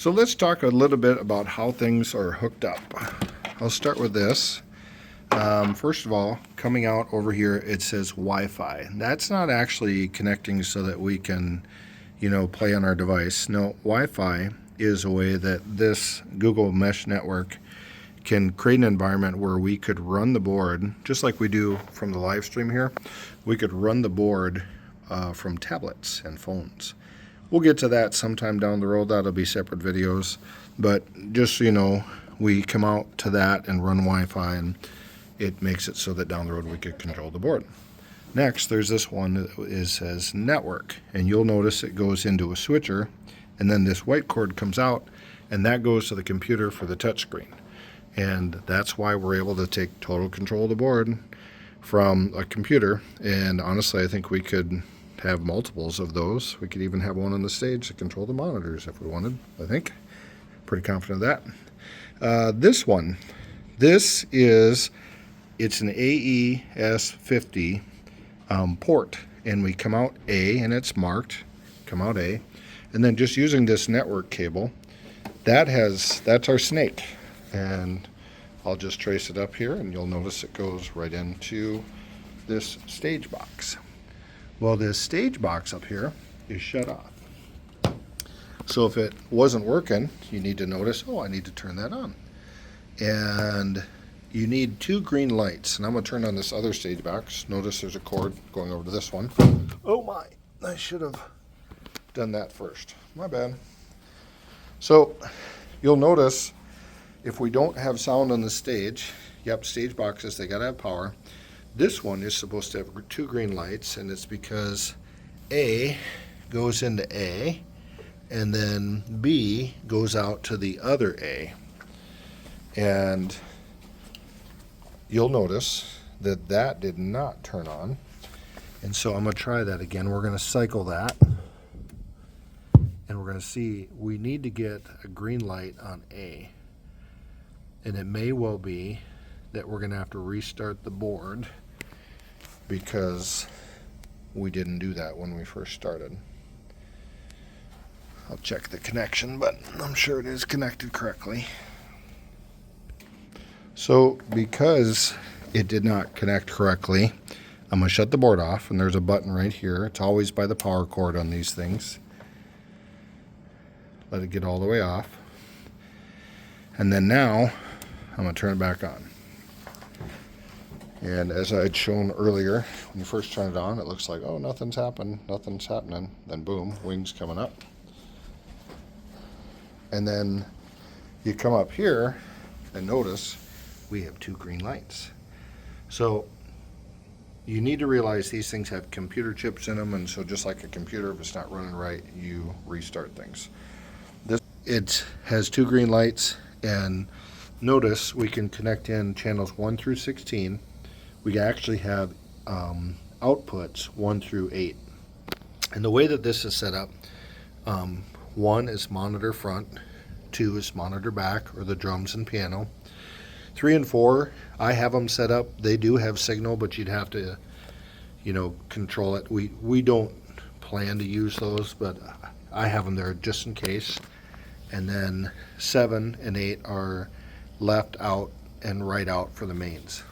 So let's talk a little bit about how things are hooked up. I'll start with this. First of all, coming out over here, it says Wi-Fi. That's not actually connecting so that we can, play on our device. No, Wi-Fi is a way that this Google Mesh network can create an environment where we could run the board, just like we do from the live stream here. We could run the board from tablets and phones. We'll get to that sometime down the road. That'll be separate videos. But just so you know, we come out to that and run Wi-Fi, and it makes it so that down the road we could control the board. Next, there's this one that says network, and you'll notice it goes into a switcher, and then this white cord comes out, and that goes to the computer for the touchscreen. And that's why we're able to take total control of the board from a computer. And honestly, I think we could have multiples of those. We could even have one on the stage to control the monitors if we wanted, I think. Pretty confident of that. This one, it's an AES50 port, and we come out A, and it's marked, come out A, and then just using this network cable, that's our snake. And I'll just trace it up here, and you'll notice it goes right into this stage box. Well, this stage box up here is shut off. So if it wasn't working, you need to notice, I need to turn that on. And you need 2 green lights. And I'm going to turn on this other stage box. Notice there's a cord going over to this one. Oh my, I should have done that first. My bad. So you'll notice if we don't have sound on the stage, stage boxes, they got to have power. This one is supposed to have 2 green lights, and it's because A goes into A, and then B goes out to the other A. And you'll notice that that did not turn on. And so I'm going to try that again. We're going to cycle that. And we're going to see we need to get a green light on A. And it may well be that we're going to have to restart the board because we didn't do that when we first started. I'll check the connection, but I'm sure it is connected correctly. So because it did not connect correctly, I'm going to shut the board off, and there's a button right here. It's always by the power cord on these things. Let it get all the way off. And then now I'm going to turn it back on. And as I had shown earlier, when you first turn it on, it looks like, nothing's happening. Then boom, wings coming up. And then you come up here and notice we have 2 green lights. So you need to realize these things have computer chips in them, and so just like a computer, if it's not running right, you restart things. It has 2 green lights, and notice we can connect in channels 1 through 16. We actually have outputs 1 through 8. And the way that this is set up, 1 is monitor front, 2 is monitor back, or the drums and piano. 3 and 4, I have them set up. They do have signal, but you'd have to, control it. We don't plan to use those, but I have them there just in case. And then 7 and 8 are left out and right out for the mains.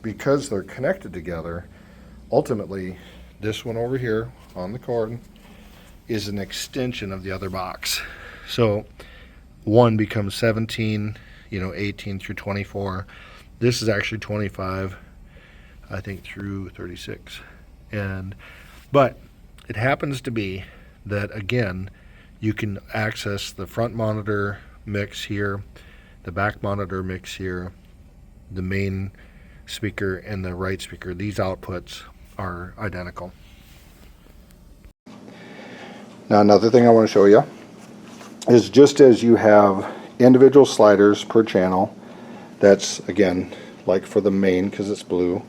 Because they're connected together, ultimately this one over here on the cord is an extension of the other box. So 1 becomes 17, 18 through 24. This is actually 25, I think, through 36. But it happens to be that, again, you can access the front monitor mix here, the back monitor mix here, the main speaker and the right speaker. These outputs are identical. Now, another thing I want to show you is just as you have individual sliders per channel, that's, again, like for the main because it's blue,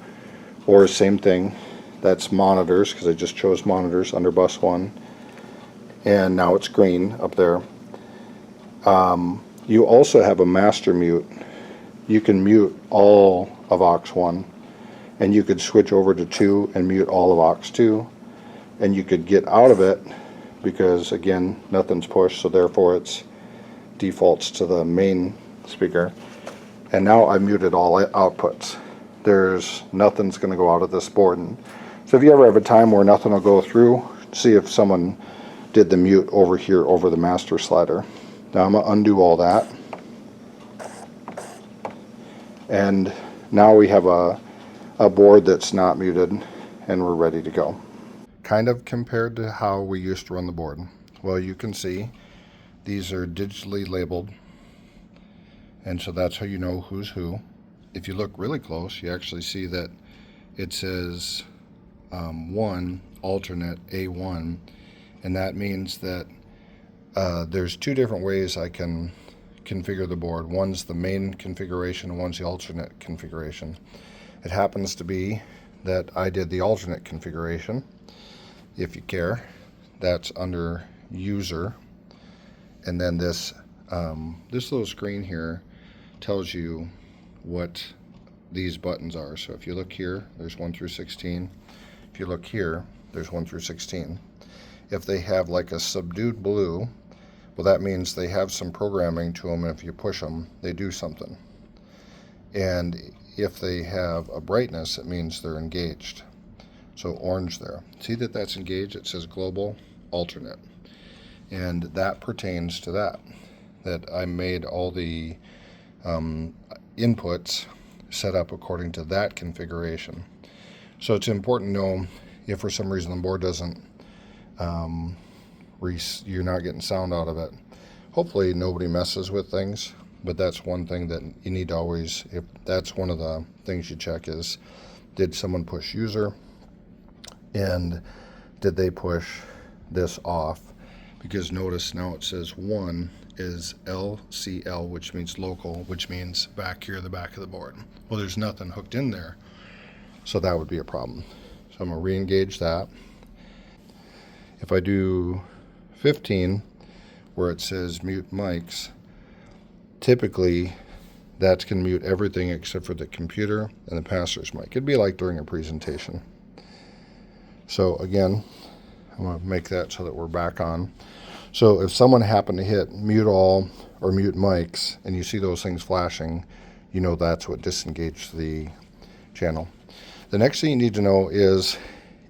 or same thing, that's monitors because I just chose monitors under bus 1, and now it's green up there. You also have a master mute. You can mute all of aux 1, and you could switch over to 2 and mute all of aux 2, and you could get out of it because again nothing's pushed, so therefore it's defaults to the main speaker. And now I muted all outputs. There's nothing's going to go out of this board. And so if you ever have a time where nothing will go through, see if someone did the mute over here over the master slider. Now I'm going to undo all that. And now we have a board that's not muted and we're ready to go. Kind of compared to how we used to run the board. Well, you can see these are digitally labeled, and so that's how you know who's who. If you look really close, you actually see that it says 1 alternate A1, and that means that there's two different ways I can configure the board. One's the main configuration and one's the alternate configuration. It happens to be that I did the alternate configuration. If you care, that's under user, and then this little screen here tells you what these buttons are. So if you look here, there's 1 through 16. If you look here, there's 1 through 16. If they have like a subdued blue, well, that means they have some programming to them, and if you push them, they do something. And if they have a brightness, it means they're engaged. So orange there. See that that's engaged? It says global alternate. And that pertains to that I made all the inputs set up according to that configuration. So it's important to know if for some reason the board doesn't, you're not getting sound out of it. Hopefully nobody messes with things, but that's one thing that you need to always, if that's one of the things you check is, did someone push user, and did they push this off? Because notice now it says 1 is LCL, which means local, which means back here, the back of the board. Well, there's nothing hooked in there, so that would be a problem. So I'm going to re-engage that. If I do 15, where it says mute mics, typically that's going to mute everything except for the computer and the pastor's mic. It'd be like during a presentation. So again, I'm going to make that so that we're back on. So if someone happened to hit mute all or mute mics and you see those things flashing, you know that's what disengaged the channel. The next thing you need to know is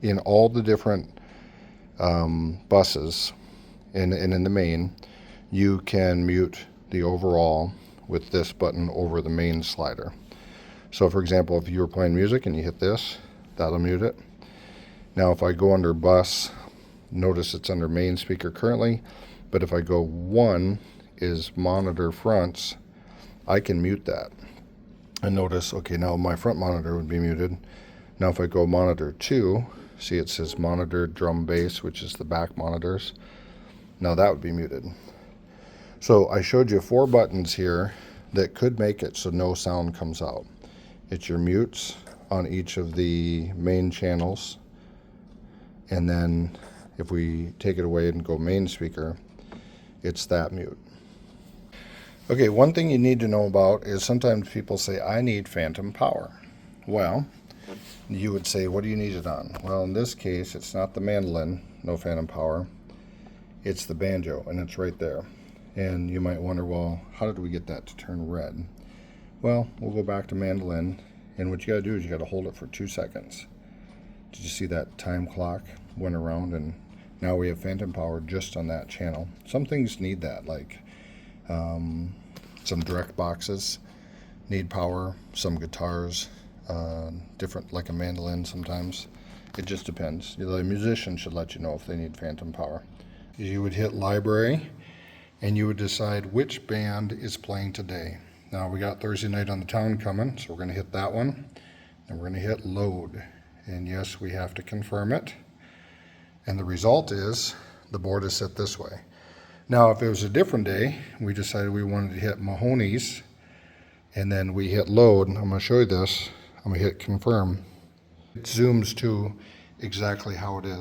in all the different buses and in the main, you can mute the overall with this button over the main slider. So for example, if you were playing music and you hit this, that'll mute it. Now if I go under bus, notice it's under main speaker currently, but if I go 1 is monitor fronts, I can mute that. And notice, okay, now my front monitor would be muted. Now if I go monitor 2, see it says monitor drum bass, which is the back monitors. Now that would be muted. So I showed you 4 buttons here that could make it so no sound comes out. It's your mutes on each of the main channels, and then if we take it away and go main speaker, it's that mute. Okay, one thing you need to know about is sometimes people say, I need phantom power. Well, you would say, what do you need it on? Well, in this case, it's not the mandolin, no phantom power. It's the banjo, and it's right there. And you might wonder, well, how did we get that to turn red? Well, we'll go back to mandolin, and what you got to do is you got to hold it for 2 seconds. Did you see that time clock went around, and now we have phantom power just on that channel. Some things need that, like some direct boxes need power, some guitars, different, like a mandolin sometimes. It just depends. The musician should let you know if they need phantom power. You would hit library, and you would decide which band is playing today. Now we got Thursday Night on the Town coming, so we're going to hit that one, and we're going to hit load. And yes, we have to confirm it. And the result is the board is set this way. Now if it was a different day, we decided we wanted to hit Mahoney's, and then we hit load. I'm going to show you this. I'm going to hit confirm. It zooms to exactly how it is.